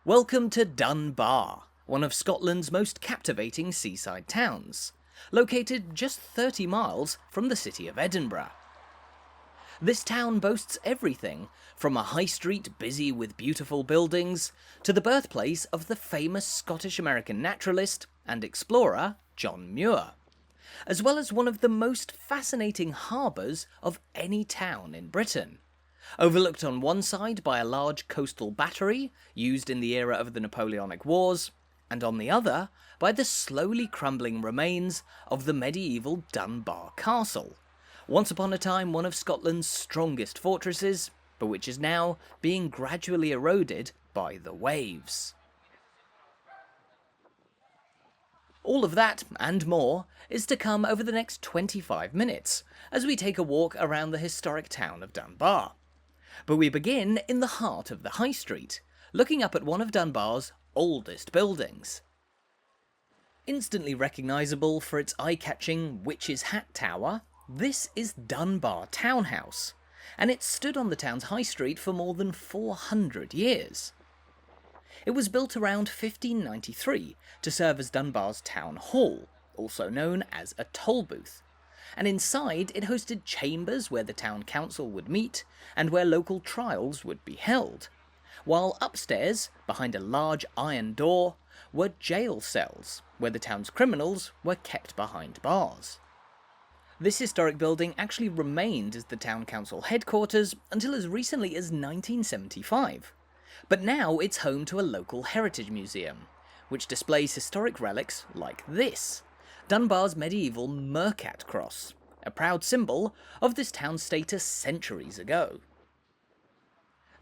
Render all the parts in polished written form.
Welcome to Dunbar, one of Scotland's most captivating seaside towns, located just 30 miles from the city of Edinburgh. This town boasts everything from a high street busy with beautiful buildings to the birthplace of the famous Scottish-American naturalist and explorer John Muir, as well as one of the most fascinating harbours of any town in Britain. Overlooked on one side by a large coastal battery used in the era of the Napoleonic Wars, and on the other by the slowly crumbling remains of the medieval Dunbar Castle, once upon a time one of Scotland's strongest fortresses, but which is now being gradually eroded by the waves. All of that and more is to come over the next 25 minutes as we take a walk around the historic town of Dunbar. But we begin in the heart of the High Street, looking up at one of Dunbar's oldest buildings. Instantly recognisable for its eye-catching Witch's Hat Tower, this is Dunbar Townhouse, and it stood on the town's High Street for more than 400 years. It was built around 1593 to serve as Dunbar's town hall, also known as a toll booth, and inside it hosted chambers where the town council would meet and where local trials would be held, while upstairs, behind a large iron door, were jail cells where the town's criminals were kept behind bars. This historic building actually remained as the town council headquarters until as recently as 1975, but now it's home to a local heritage museum, which displays historic relics like this, Dunbar's medieval Mercat cross, a proud symbol of this town's status centuries ago.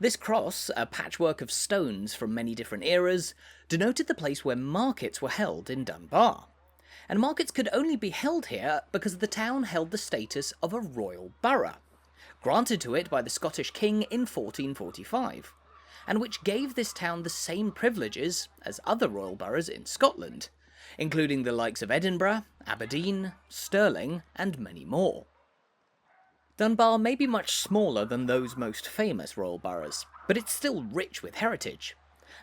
This cross, a patchwork of stones from many different eras, denoted the place where markets were held in Dunbar. And markets could only be held here because the town held the status of a royal borough, granted to it by the Scottish king in 1445, and which gave this town the same privileges as other royal boroughs in Scotland, including the likes of Edinburgh, Aberdeen, Stirling, and many more. Dunbar may be much smaller than those most famous royal boroughs, but it's still rich with heritage.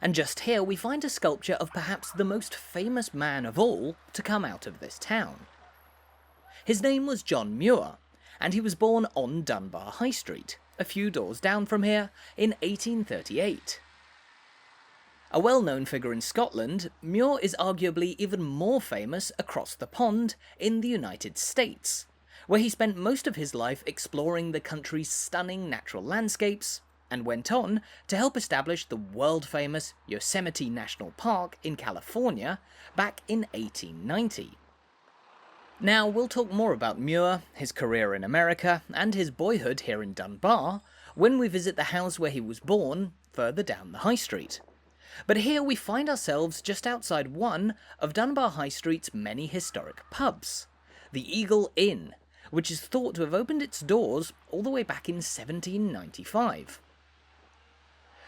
And just here we find a sculpture of perhaps the most famous man of all to come out of this town. His name was John Muir, and he was born on Dunbar High Street, a few doors down from here, in 1838. A well-known figure in Scotland, Muir is arguably even more famous across the pond in the United States, where he spent most of his life exploring the country's stunning natural landscapes, and went on to help establish the world-famous Yosemite National Park in California back in 1890. Now, we'll talk more about Muir, his career in America, and his boyhood here in Dunbar when we visit the house where he was born further down the High Street. But here we find ourselves just outside one of Dunbar High Street's many historic pubs, the Eagle Inn, which is thought to have opened its doors all the way back in 1795.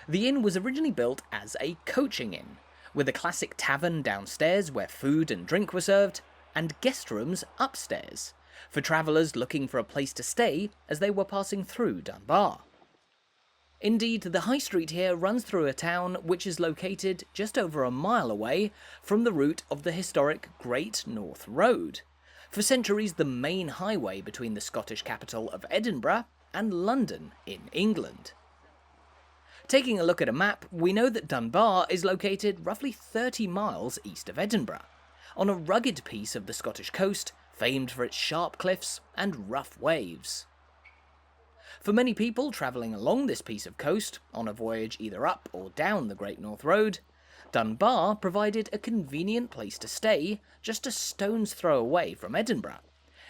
The inn was originally built as a coaching inn, with a classic tavern downstairs where food and drink were served, and guest rooms upstairs, for travellers looking for a place to stay as they were passing through Dunbar. Indeed, the high street here runs through a town which is located just over a mile away from the route of the historic Great North Road, for centuries the main highway between the Scottish capital of Edinburgh and London in England. Taking a look at a map, we know that Dunbar is located roughly 30 miles east of Edinburgh, on a rugged piece of the Scottish coast famed for its sharp cliffs and rough waves. For many people travelling along this piece of coast, on a voyage either up or down the Great North Road, Dunbar provided a convenient place to stay just a stone's throw away from Edinburgh,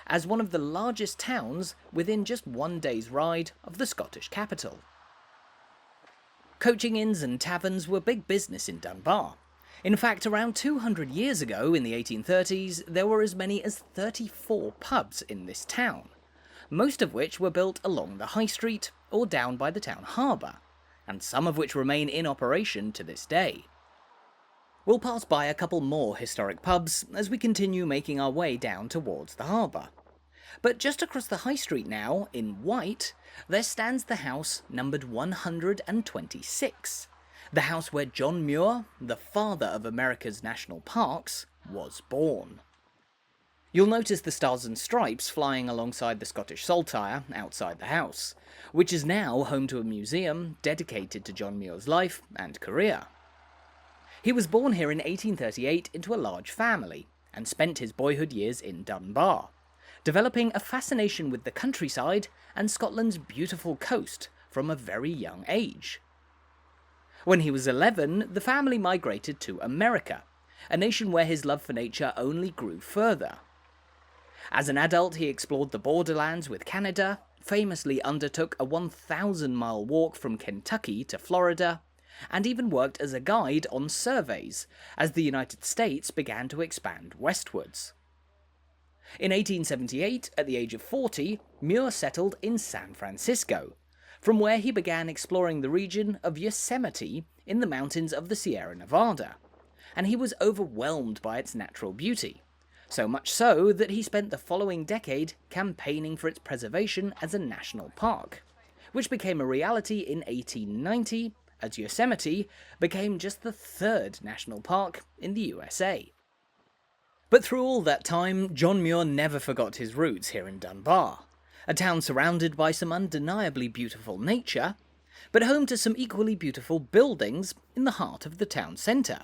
as one of the largest towns within just one day's ride of the Scottish capital. Coaching inns and taverns were big business in Dunbar. In fact, around 200 years ago, in the 1830s, there were as many as 34 pubs in this town, most of which were built along the High Street or down by the town harbour, and some of which remain in operation to this day. We'll pass by a couple more historic pubs as we continue making our way down towards the harbour. But just across the High Street now, in white, there stands the house numbered 126, the house where John Muir, the father of America's national parks, was born. You'll notice the stars and stripes flying alongside the Scottish saltire outside the house, which is now home to a museum dedicated to John Muir's life and career. He was born here in 1838 into a large family, and spent his boyhood years in Dunbar, developing a fascination with the countryside and Scotland's beautiful coast from a very young age. When he was 11, the family migrated to America, a nation where his love for nature only grew further. As an adult, he explored the borderlands with Canada, famously undertook a 1,000-mile walk from Kentucky to Florida, and even worked as a guide on surveys as the United States began to expand westwards. In 1878, at the age of 40, Muir settled in San Francisco, from where he began exploring the region of Yosemite in the mountains of the Sierra Nevada, and he was overwhelmed by its natural beauty, so much so that he spent the following decade campaigning for its preservation as a national park, which became a reality in 1890 as Yosemite became just the third national park in the USA. But through all that time, John Muir never forgot his roots here in Dunbar, a town surrounded by some undeniably beautiful nature, but home to some equally beautiful buildings in the heart of the town centre.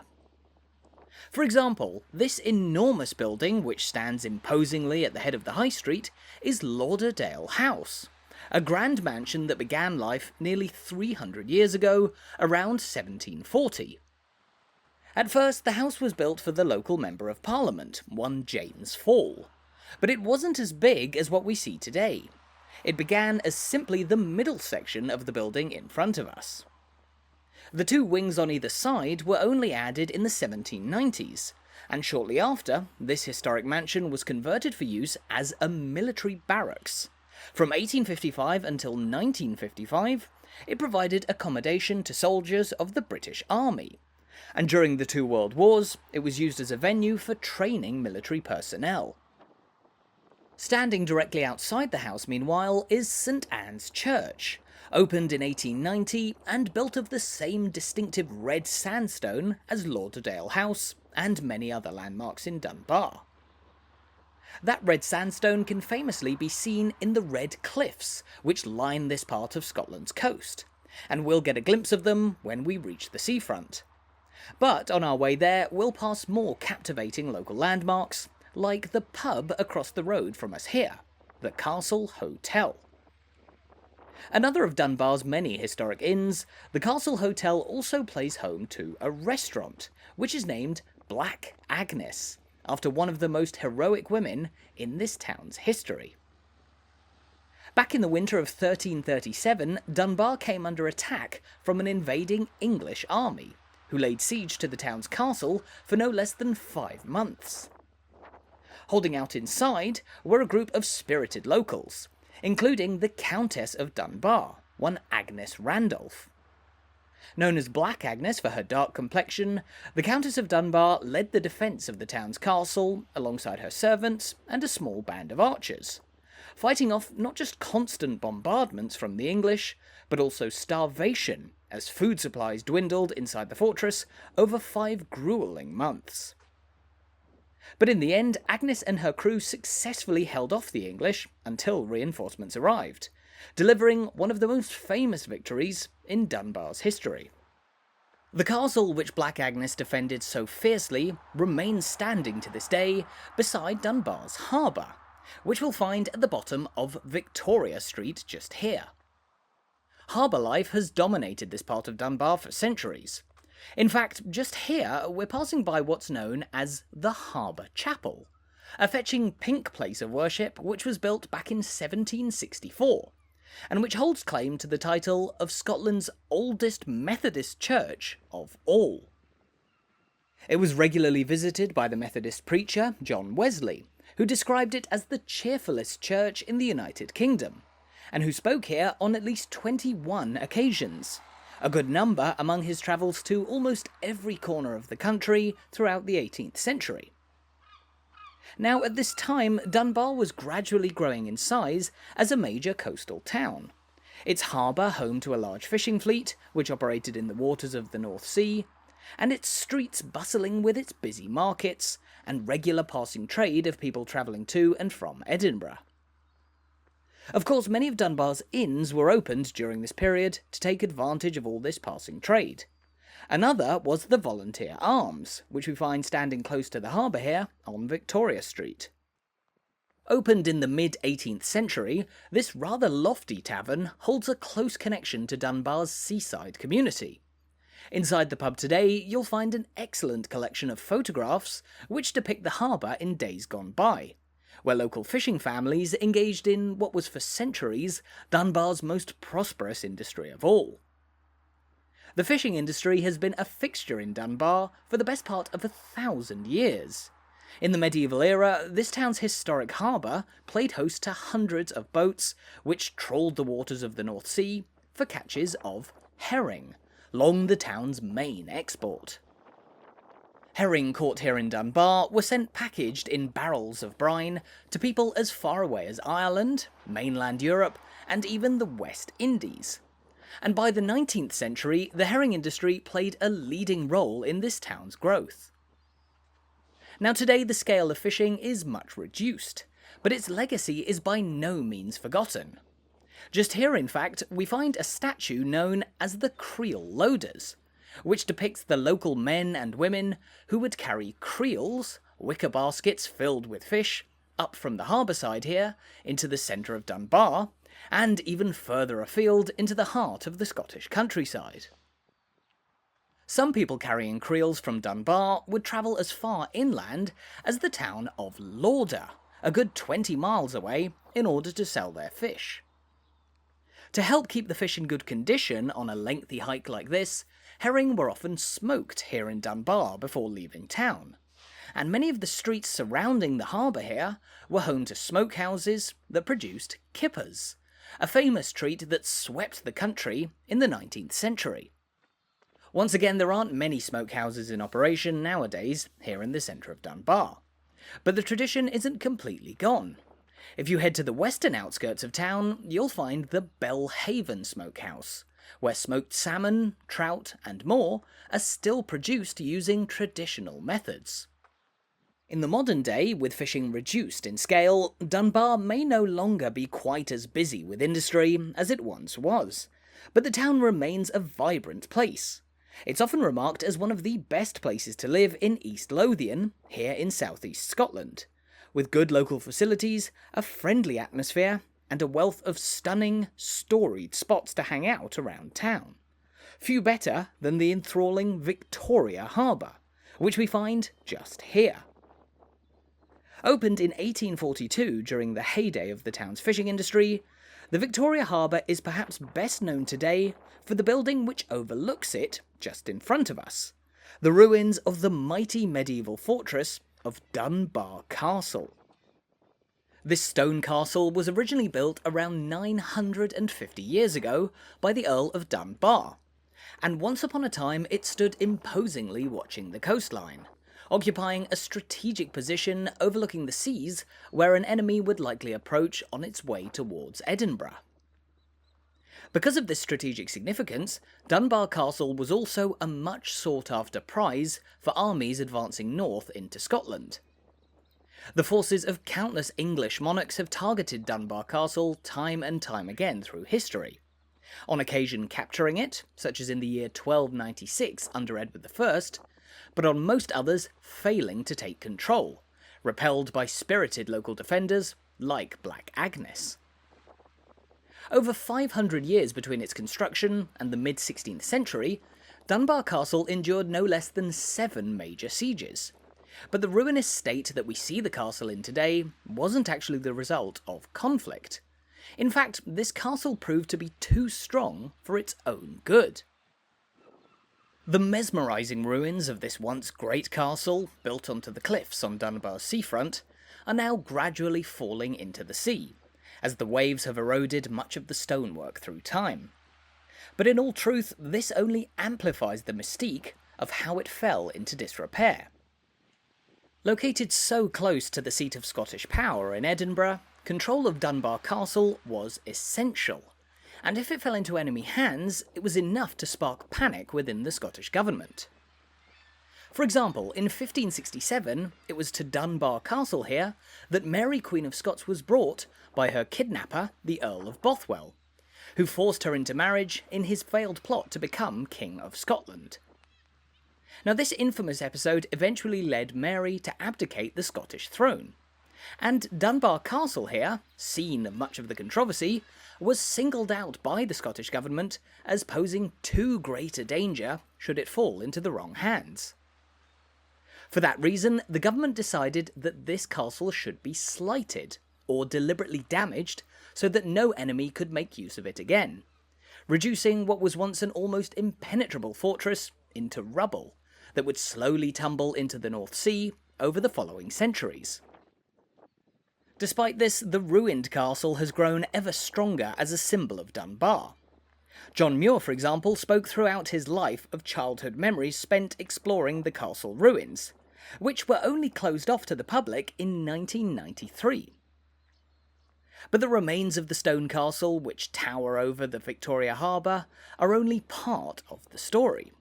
For example, this enormous building, which stands imposingly at the head of the high street, is Lauderdale House, a grand mansion that began life nearly 300 years ago, around 1740. At first, the house was built for the local Member of Parliament, one James Fall, but it wasn't as big as what we see today. It began as simply the middle section of the building in front of us. The two wings on either side were only added in the 1790s, and shortly after, this historic mansion was converted for use as a military barracks. From 1855 until 1955, it provided accommodation to soldiers of the British Army, and during the two world wars, it was used as a venue for training military personnel. Standing directly outside the house, meanwhile, is St Anne's Church, opened in 1890 and built of the same distinctive red sandstone as Lauderdale House and many other landmarks in Dunbar. That red sandstone can famously be seen in the red cliffs which line this part of Scotland's coast, and we'll get a glimpse of them when we reach the seafront. But on our way there, we'll pass more captivating local landmarks, like the pub across the road from us here, the Castle Hotel. Another of Dunbar's many historic inns, the Castle Hotel also plays home to a restaurant, which is named Black Agnes, after one of the most heroic women in this town's history. Back in the winter of 1337, Dunbar came under attack from an invading English army, who laid siege to the town's castle for no less than 5 months. Holding out inside were a group of spirited locals, including the Countess of Dunbar, one Agnes Randolph. Known as Black Agnes for her dark complexion, the Countess of Dunbar led the defence of the town's castle alongside her servants and a small band of archers, fighting off not just constant bombardments from the English, but also starvation as food supplies dwindled inside the fortress over 5 gruelling months. But in the end, Agnes and her crew successfully held off the English until reinforcements arrived, delivering one of the most famous victories in Dunbar's history. The castle which Black Agnes defended so fiercely remains standing to this day beside Dunbar's harbour, which we'll find at the bottom of Victoria Street just here. Harbour life has dominated this part of Dunbar for centuries. In fact, just here we're passing by what's known as the Harbour Chapel, a fetching pink place of worship which was built back in 1764, and which holds claim to the title of Scotland's oldest Methodist church of all. It was regularly visited by the Methodist preacher John Wesley, who described it as the cheerfulest church in the United Kingdom, and who spoke here on at least 21 occasions, a good number among his travels to almost every corner of the country throughout the 18th century. Now, at this time, Dunbar was gradually growing in size as a major coastal town. its harbour home to a large fishing fleet, which operated in the waters of the North Sea, and its streets bustling with its busy markets, and regular passing trade of people travelling to and from Edinburgh. Of course, many of Dunbar's inns were opened during this period to take advantage of all this passing trade. Another was the Volunteer Arms, which we find standing close to the harbour here on Victoria Street. Opened in the mid-18th century, this rather lofty tavern holds a close connection to Dunbar's seaside community. Inside the pub today, you'll find an excellent collection of photographs which depict the harbour in days gone by, where local fishing families engaged in what was for centuries Dunbar's most prosperous industry of all. The fishing industry has been a fixture in Dunbar for the best part of 1,000 years. In the medieval era, this town's historic harbour played host to hundreds of boats which trawled the waters of the North Sea for catches of herring, long the town's main export. Herring caught here in Dunbar were sent packaged in barrels of brine to people as far away as Ireland, mainland Europe, and even the West Indies. And by the 19th century, the herring industry played a leading role in this town's growth. Now today the scale of fishing is much reduced, but its legacy is by no means forgotten. Just here, in fact, we find a statue known as the Creel Loaders, which depicts the local men and women who would carry creels, wicker baskets filled with fish, up from the harbour side here into the centre of Dunbar, and even further afield into the heart of the Scottish countryside. Some people carrying creels from Dunbar would travel as far inland as the town of Lauderdale, a good 20 miles away, in order to sell their fish. To help keep the fish in good condition on a lengthy hike like this, herring were often smoked here in Dunbar before leaving town, and many of the streets surrounding the harbour here were home to smokehouses that produced kippers, a famous treat that swept the country in the 19th century. Once again, there aren't many smokehouses in operation nowadays here in the centre of Dunbar, but the tradition isn't completely gone. If you head to the western outskirts of town, you'll find the Belhaven Smokehouse, where smoked salmon, trout and more are still produced using traditional methods. In the modern day, with fishing reduced in scale, Dunbar may no longer be quite as busy with industry as it once was, but the town remains a vibrant place. It's often remarked as one of the best places to live in East Lothian, here in southeast Scotland, with good local facilities, a friendly atmosphere, and a wealth of stunning, storied spots to hang out around town. Few better than the enthralling Victoria Harbour, which we find just here. Opened in 1842 during the heyday of the town's fishing industry, the Victoria Harbour is perhaps best known today for the building which overlooks it just in front of us, the ruins of the mighty medieval fortress of Dunbar Castle. This stone castle was originally built around 950 years ago by the Earl of Dunbar, and once upon a time it stood imposingly watching the coastline, occupying a strategic position overlooking the seas where an enemy would likely approach on its way towards Edinburgh. Because of this strategic significance, Dunbar Castle was also a much sought-after prize for armies advancing north into Scotland. The forces of countless English monarchs have targeted Dunbar Castle time and time again through history, on occasion capturing it, such as in the year 1296 under Edward I, but on most others failing to take control, repelled by spirited local defenders like Black Agnes. Over 500 years between its construction and the mid-16th century, Dunbar Castle endured no less than 7 major sieges. But the ruinous state that we see the castle in today wasn't actually the result of conflict. In fact, this castle proved to be too strong for its own good. The mesmerising ruins of this once great castle, built onto the cliffs on Dunbar's seafront, are now gradually falling into the sea, as the waves have eroded much of the stonework through time. But in all truth, this only amplifies the mystique of how it fell into disrepair. Located so close to the seat of Scottish power in Edinburgh, control of Dunbar Castle was essential, and if it fell into enemy hands, it was enough to spark panic within the Scottish government. For example, in 1567, it was to Dunbar Castle here that Mary Queen of Scots was brought by her kidnapper, the Earl of Bothwell, who forced her into marriage in his failed plot to become King of Scotland. Now, this infamous episode eventually led Mary to abdicate the Scottish throne, and Dunbar Castle here, scene of much of the controversy, was singled out by the Scottish government as posing too great a danger should it fall into the wrong hands. For that reason, the government decided that this castle should be slighted, or deliberately damaged, so that no enemy could make use of it again, reducing what was once an almost impenetrable fortress into rubble that would slowly tumble into the North Sea over the following centuries. Despite this, the ruined castle has grown ever stronger as a symbol of Dunbar. John Muir, for example, spoke throughout his life of childhood memories spent exploring the castle ruins, which were only closed off to the public in 1993. But the remains of the stone castle, which tower over the Victoria Harbour, are only part of the story.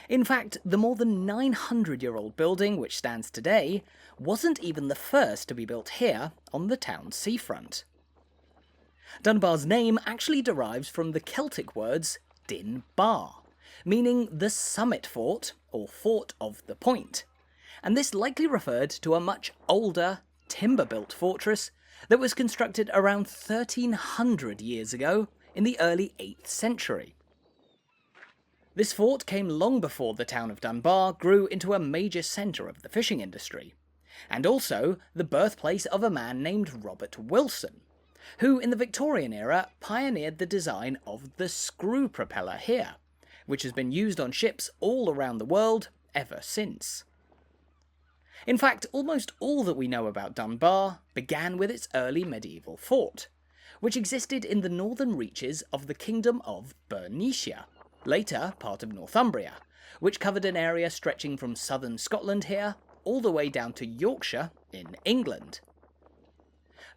In fact, the more than 900-year-old building which stands today wasn't even the first to be built here on the town's seafront. Dunbar's name actually derives from the Celtic words Din Bar, meaning the summit fort, or fort of the point, and this likely referred to a much older, timber-built fortress that was constructed around 1300 years ago in the early 8th century. This fort came long before the town of Dunbar grew into a major centre of the fishing industry, and also the birthplace of a man named Robert Wilson, who in the Victorian era pioneered the design of the screw propeller here, which has been used on ships all around the world ever since. In fact, almost all that we know about Dunbar began with its early medieval fort, which existed in the northern reaches of the Kingdom of Bernicia, later part of Northumbria, which covered an area stretching from southern Scotland here all the way down to Yorkshire in England.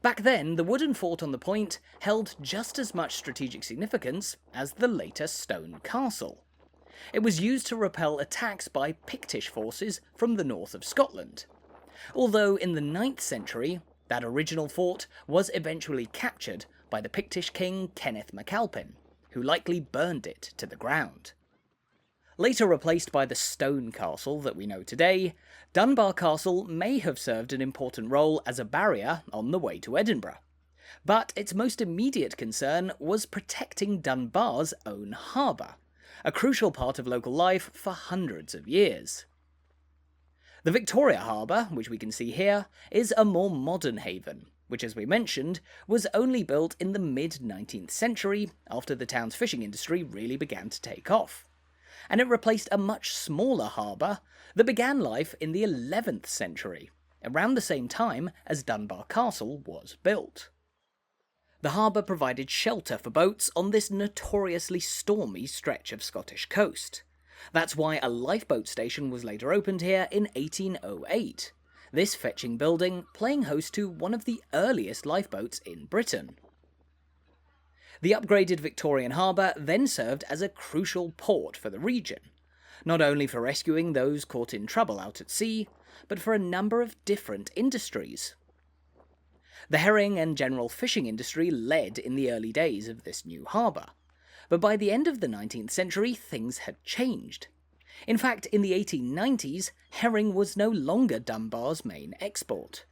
Back then, the wooden fort on the point held just as much strategic significance as the later stone castle. It was used to repel attacks by Pictish forces from the north of Scotland, although in the 9th century, that original fort was eventually captured by the Pictish king Kenneth MacAlpin, who likely burned it to the ground. Later replaced by the stone castle that we know today, Dunbar Castle may have served an important role as a barrier on the way to Edinburgh, but its most immediate concern was protecting Dunbar's own harbour, a crucial part of local life for hundreds of years. The Victoria Harbour, which we can see here, is a more modern haven, which, as we mentioned, was only built in the mid-19th century after the town's fishing industry really began to take off, and it replaced a much smaller harbour that began life in the 11th century, around the same time as Dunbar Castle was built. The harbour provided shelter for boats on this notoriously stormy stretch of Scottish coast. That's why a lifeboat station was later opened here in 1808, this fetching building playing host to one of the earliest lifeboats in Britain. The upgraded Victorian harbour then served as a crucial port for the region, not only for rescuing those caught in trouble out at sea, but for a number of different industries. The herring and general fishing industry led in the early days of this new harbour, but by the end of the 19th century things had changed. In fact, in the 1890s, herring was no longer Dunbar's main export,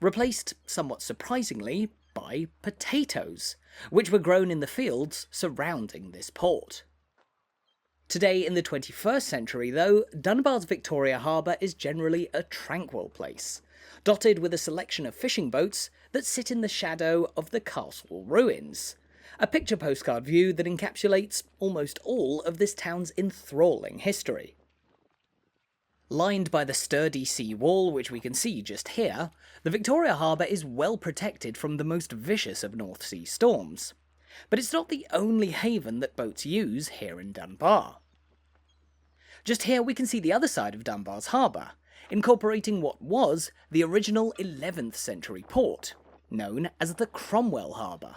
replaced, somewhat surprisingly, by potatoes, which were grown in the fields surrounding this port. Today, in the 21st century, though, Dunbar's Victoria Harbour is generally a tranquil place, dotted with a selection of fishing boats that sit in the shadow of the castle ruins, a picture postcard view that encapsulates almost all of this town's enthralling history. Lined by the sturdy sea wall, which we can see just here, the Victoria Harbour is well protected from the most vicious of North Sea storms. But it's not the only haven that boats use here in Dunbar. Just here we can see the other side of Dunbar's harbour, incorporating what was the original 11th century port, known as the Cromwell Harbour.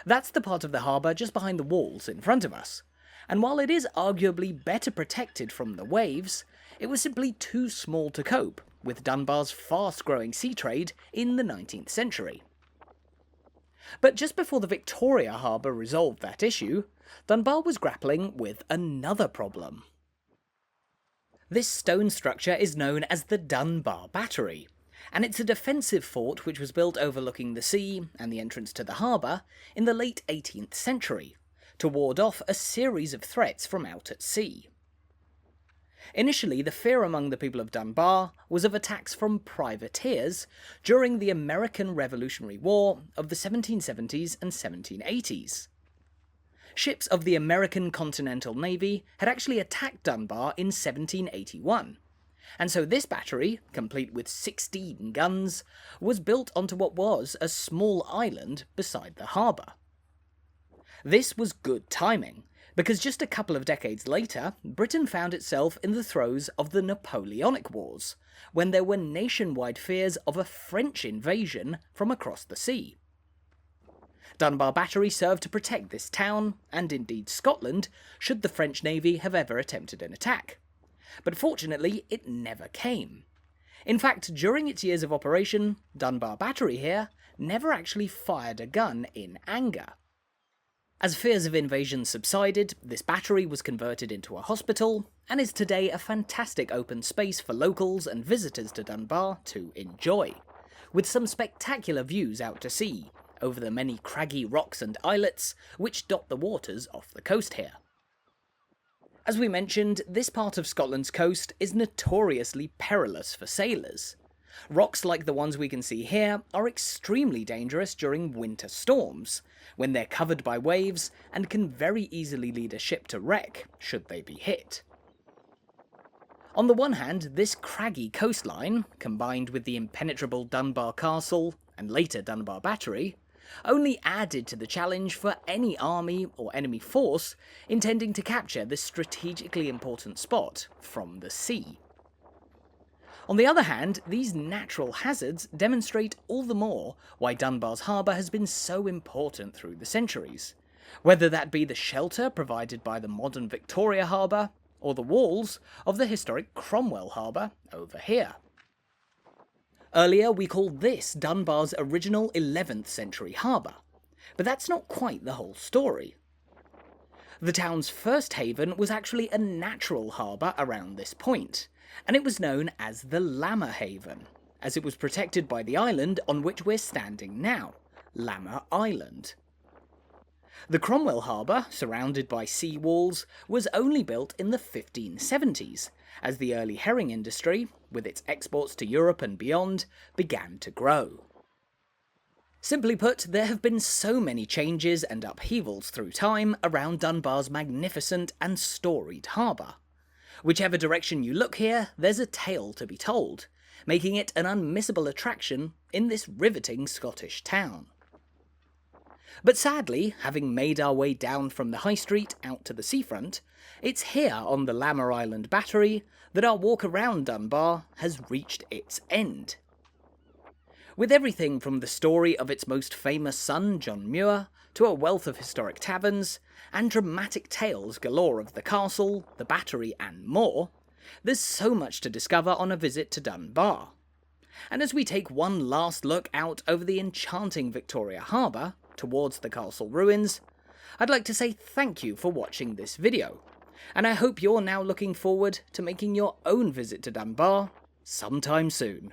That's the part of the harbour just behind the walls in front of us, and while it is arguably better protected from the waves, it was simply too small to cope with Dunbar's fast-growing sea trade in the 19th century. But just before the Victoria Harbour resolved that issue, Dunbar was grappling with another problem. This stone structure is known as the Dunbar Battery, and it's a defensive fort which was built overlooking the sea and the entrance to the harbour in the late 18th century, to ward off a series of threats from out at sea. Initially, the fear among the people of Dunbar was of attacks from privateers during the American Revolutionary War of the 1770s and 1780s. Ships of the American Continental Navy had actually attacked Dunbar in 1781, and so this battery, complete with 16 guns, was built onto what was a small island beside the harbour. This was good timing, because just a couple of decades later, Britain found itself in the throes of the Napoleonic Wars, when there were nationwide fears of a French invasion from across the sea. Dunbar Battery served to protect this town, and indeed Scotland, should the French Navy have ever attempted an attack. But fortunately, it never came. In fact, during its years of operation, Dunbar Battery here never actually fired a gun in anger. As fears of invasion subsided, this battery was converted into a hospital, and is today a fantastic open space for locals and visitors to Dunbar to enjoy, with some spectacular views out to sea, over the many craggy rocks and islets which dot the waters off the coast here. As we mentioned, this part of Scotland's coast is notoriously perilous for sailors. Rocks like the ones we can see here are extremely dangerous during winter storms, when they're covered by waves and can very easily lead a ship to wreck should they be hit. On the one hand, this craggy coastline, combined with the impenetrable Dunbar Castle and later Dunbar Battery, only added to the challenge for any army or enemy force intending to capture this strategically important spot from the sea. On the other hand, these natural hazards demonstrate all the more why Dunbar's harbour has been so important through the centuries, whether that be the shelter provided by the modern Victoria Harbour, or the walls of the historic Cromwell Harbour over here. Earlier we called this Dunbar's original 11th century harbour, but that's not quite the whole story. The town's first haven was actually a natural harbour around this point, and it was known as the Lammer Haven, as it was protected by the island on which we're standing now, Lammer Island. The Cromwell Harbour, surrounded by sea walls, was only built in the 1570s, as the early herring industry, with its exports to Europe and beyond, began to grow. Simply put, there have been so many changes and upheavals through time around Dunbar's magnificent and storied harbour. Whichever direction you look here, there's a tale to be told, making it an unmissable attraction in this riveting Scottish town. But sadly, having made our way down from the high street out to the seafront, it's here on the Lammer Island Battery that our walk around Dunbar has reached its end. With everything from the story of its most famous son, John Muir, to a wealth of historic taverns, and dramatic tales galore of the castle, the battery and more, there's so much to discover on a visit to Dunbar. And as we take one last look out over the enchanting Victoria Harbour, towards the castle ruins, I'd like to say thank you for watching this video, and I hope you're now looking forward to making your own visit to Dunbar sometime soon.